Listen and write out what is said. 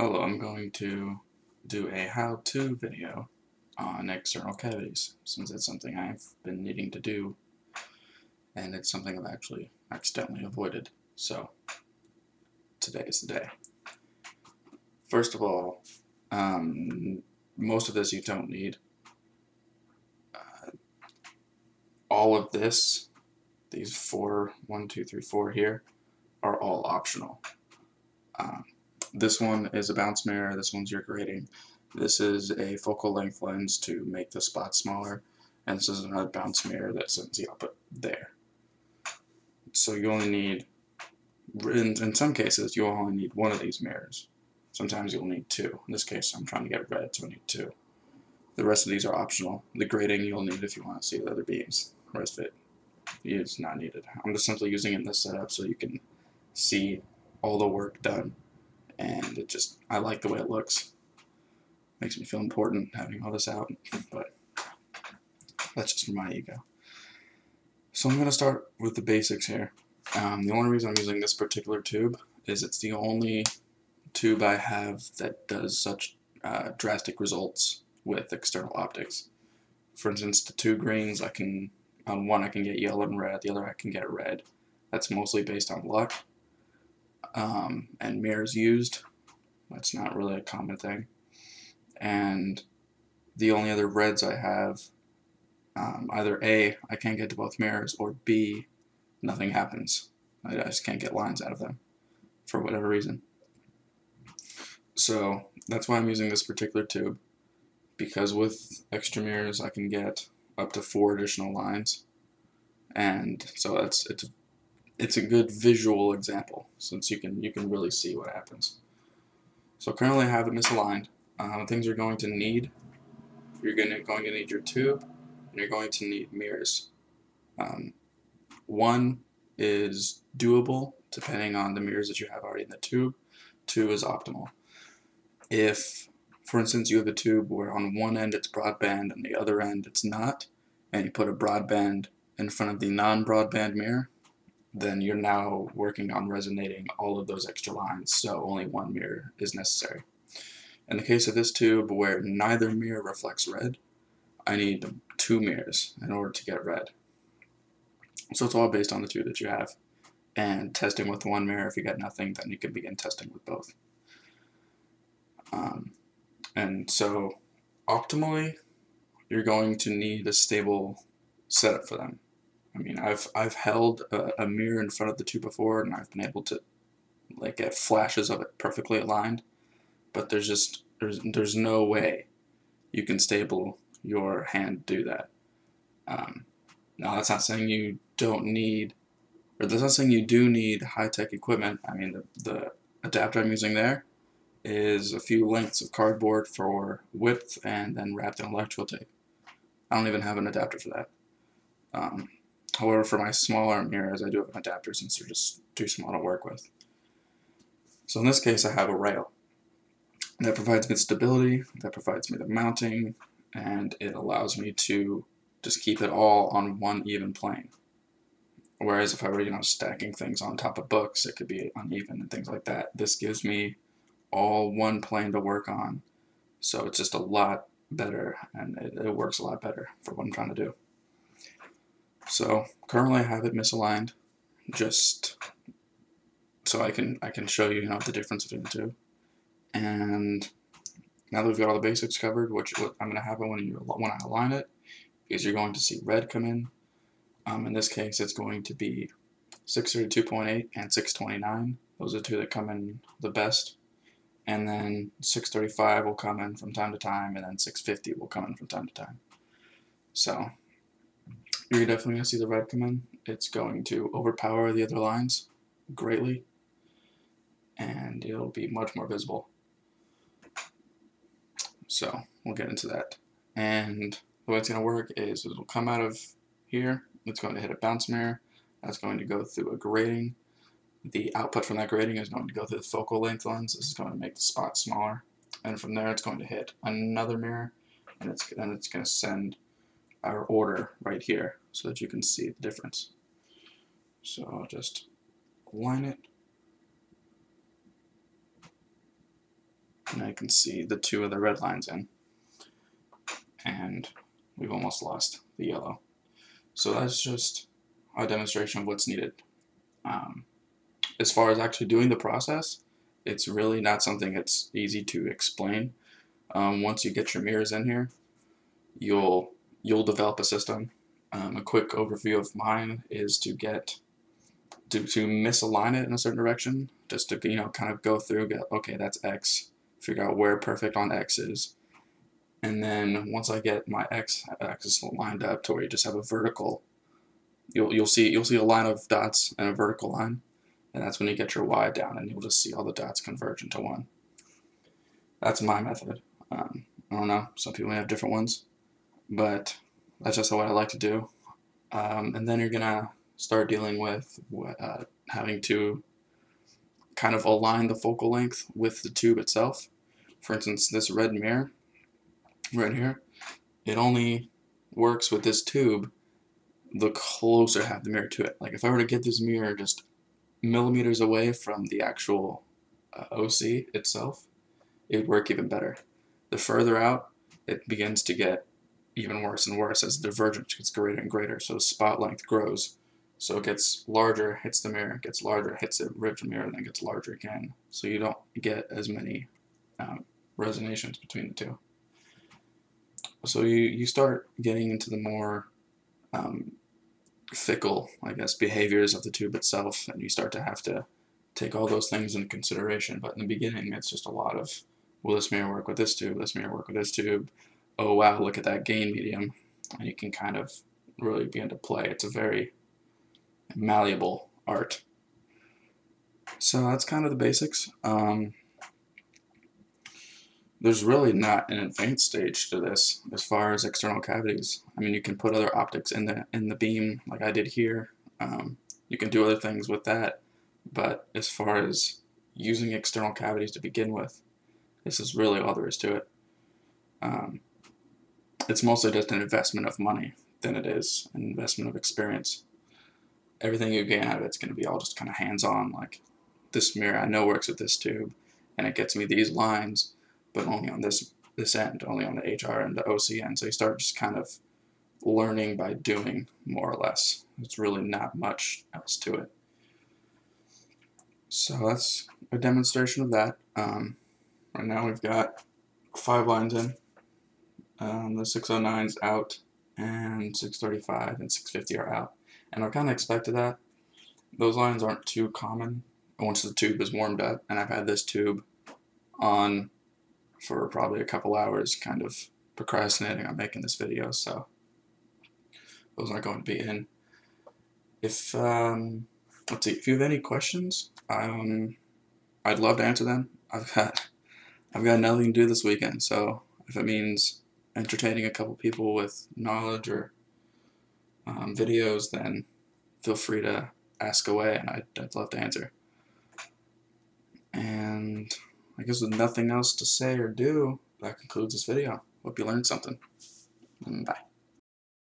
Hello, I'm going to do a how-to video on external cavities, since it's something I've been needing to do, and it's something I've actually accidentally avoided. So, today is the day. First of all, most of this you don't need. All of this, these four, 1, 2, 3, 4 here, are all optional. This one is a bounce mirror, this one's your grading. This is a focal length lens to make the spot smaller, and this is another bounce mirror that sends the output there. So you only need, in some cases, you'll only need one of these mirrors. Sometimes you'll need two. In this case, I'm trying to get red, so I need two. The rest of these are optional. The grading you'll need if you want to see the other beams. The rest of it is not needed. I'm just simply using it in this setup so you can see all the work done. And I like the way it looks. Makes me feel important having all this out, but that's just for my ego. So I'm going to start with the basics here. The only reason I'm using this particular tube is it's the only tube I have that does such drastic results with external optics. For instance, the two greens, on one I can get yellow and red, the other I can get red. That's mostly based on luck. And mirrors used. That's not really a common thing. And the only other reds I have, either A, I can't get to both mirrors, or B, nothing happens. I just can't get lines out of them for whatever reason. So that's why I'm using this particular tube, because with extra mirrors I can get up to 4 additional lines, and so it's a good visual example, since you can really see what happens. So currently I have it misaligned. Things you're going to need, you're going to need your tube, and you're going to need mirrors. One is doable depending on the mirrors that you have already in the tube. 2 is optimal. If, for instance, you have a tube where on one end it's broadband and the other end it's not, and you put a broadband in front of the non-broadband mirror, then you're now working on resonating all of those extra lines, so only one mirror is necessary. In the case of this tube where neither mirror reflects red, I need 2 mirrors in order to get red. So it's all based on the tube that you have, and testing with one mirror. If you get nothing, then you can begin testing with both. And so optimally, you're going to need a stable setup for them. I mean, I've held a mirror in front of the tube before, and I've been able to get flashes of it perfectly aligned, but there's no way you can stable your hand do that. Now that's not saying you don't need, or that's not saying you do need high-tech equipment. I mean, the adapter I'm using there is a few lengths of cardboard for width and then wrapped in electrical tape. I don't even have an adapter for that. However, for my smaller mirrors, I do have an adapter since they're just too small to work with. So in this case, I have a rail. That provides me stability, that provides me the mounting, and it allows me to just keep it all on one even plane. Whereas if I were, stacking things on top of books, it could be uneven and things like that. This gives me all one plane to work on, so it's just a lot better, and it works a lot better for what I'm trying to do. So currently I have it misaligned, just so I can show you, the difference between the two. And now that we've got all the basics covered, what I'm going to happen when I align it is you're going to see red come in. In this case, it's going to be 632.8 and 629. Those are the two that come in the best. And then 635 will come in from time to time, and then 650 will come in from time to time. So you're definitely going to see the red come in. It's going to overpower the other lines greatly, and it'll be much more visible. So we'll get into that. And the way it's going to work is it'll come out of here. It's going to hit a bounce mirror. That's going to go through a grating. The output from that grating is going to go through the focal length lens. This is going to make the spot smaller. And from there it's going to hit another mirror, and then it's going to send our order right here so that you can see the difference. So I'll just align it. And I can see the two of the red lines in, and we've almost lost the yellow. So that's just a demonstration of what's needed. As far as actually doing the process, it's really not something that's easy to explain. Once you get your mirrors in here, you'll develop a system. A quick overview of mine is to misalign it in a certain direction, just to kind of go through, get okay, that's X, figure out where perfect on X is, and then once I get my X axis lined up to where you just have a vertical, you'll see a line of dots and a vertical line, and that's when you get your Y down, and you'll just see all the dots converge into one. That's my method. I don't know, some people may have different ones, but that's just what I like to do. And then you're gonna start dealing with having to kind of align the focal length with the tube itself. For instance, this red mirror right here, it only works with this tube the closer I have the mirror to it. Like if I were to get this mirror just millimeters away from the actual OC itself, it would work even better. The further out, it begins to get even worse and worse as the divergence gets greater and greater, so the spot length grows. So it gets larger, hits the mirror, gets larger, hits the original mirror, and then gets larger again. So you don't get as many resonations between the two. So you start getting into the more fickle, I guess, behaviors of the tube itself, and you start to have to take all those things into consideration. But in the beginning, it's just a lot of, will this mirror work with this tube? This mirror work with this tube? Oh wow, look at that gain medium. And you can kind of really begin to play. It's a very malleable art. So that's kind of the basics. There's really not an advanced stage to this as far as external cavities. I mean, you can put other optics in the beam like I did here. You can do other things with that, but as far as using external cavities to begin with, this is really all there is to it. It's mostly just an investment of money than it is an investment of experience. Everything you gain out of it's going to be all just kind of hands-on. Like this mirror I know works with this tube, and it gets me these lines, but only on this end, only on the HR and the OC end. So you start just kind of learning by doing, more or less. It's really not much else to it. So that's a demonstration of that. Right now we've got 5 lines in. The 609's out, and 635 and 650 are out. And I kind of expected that. Those lines aren't too common once the tube is warmed up, and I've had this tube on for probably a couple hours, kind of procrastinating on making this video, so those aren't going to be in. If let's see, if you have any questions, I'd love to answer them. I've got nothing to do this weekend, so if it means entertaining a couple people with knowledge or videos, then feel free to ask away, and I'd love to answer. And I guess with nothing else to say or do, that concludes this video. Hope you learned something. Bye.